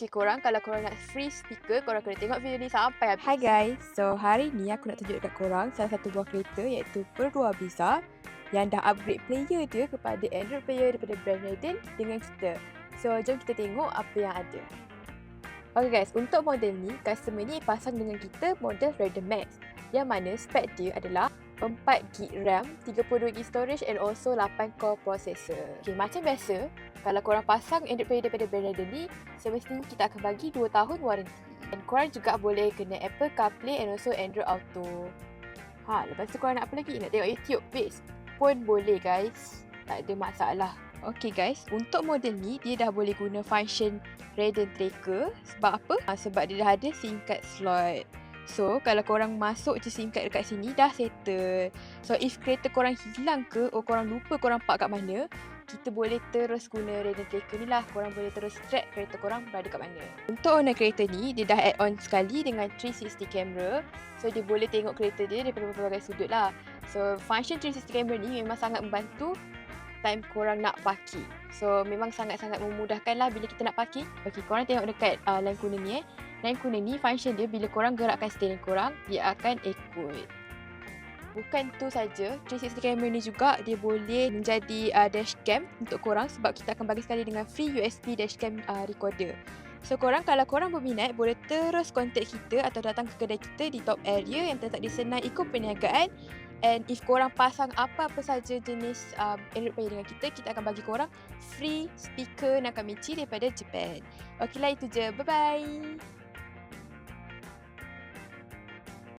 Okay, korang kalau korang nak free speaker, korang kena tengok video ni sampai habis. Hi guys, so hari ni aku nak tunjuk dekat korang salah satu buah kereta iaitu Pearl Abiza yang dah upgrade player dia kepada Android player daripada brand Raiden dengan kita. So jom kita tengok apa yang ada. Okay guys, untuk model ni, customer ni pasang dengan kita model Raiden Max yang mana spek dia adalah 4GB RAM, 32GB storage and also 8-core processor. Okay, macam biasa, kalau korang pasang Android player daripada brand Raiden ni, semestinya kita akan bagi 2 tahun warranty. Dan korang juga boleh kena Apple CarPlay and also Android Auto. Lepas tu korang nak apa lagi? Nak tengok YouTube based pun boleh guys. Tak ada masalah. Okay guys, untuk model ni, dia dah boleh guna function Raiden Tracker. Sebab apa? Sebab dia dah ada SIM card slot. So, kalau korang masuk je SIM card dekat sini, dah settle. So, if kereta korang hilang ke, korang lupa korang park kat mana, kita boleh terus guna Raiden Tracker ni lah. Korang boleh terus track kereta korang berada kat mana. Untuk owner kereta ni, dia dah add on sekali dengan 360 camera. So, dia boleh tengok kereta dia daripada berbagai sudut lah. So, function 360 camera ni memang sangat membantu time korang nak parking. So, memang sangat-sangat memudahkan lah bila kita nak parking. Okay, korang tengok dekat line kuning ni Line kuning ni function dia bila korang gerakkan steering korang, dia akan ikut. Bukan tu saja, 360 camera ni juga dia boleh menjadi dashcam untuk korang sebab kita akan bagi sekali dengan free USB dashcam recorder. So korang kalau korang berminat boleh terus contact kita atau datang ke kedai kita di top area yang terletak di Senai Eco Perniagaan. And if korang pasang apa-apa saja jenis Android player dengan kita akan bagi korang free speaker Nakamichi daripada Japan. Okeylah, itu je. Bye-bye.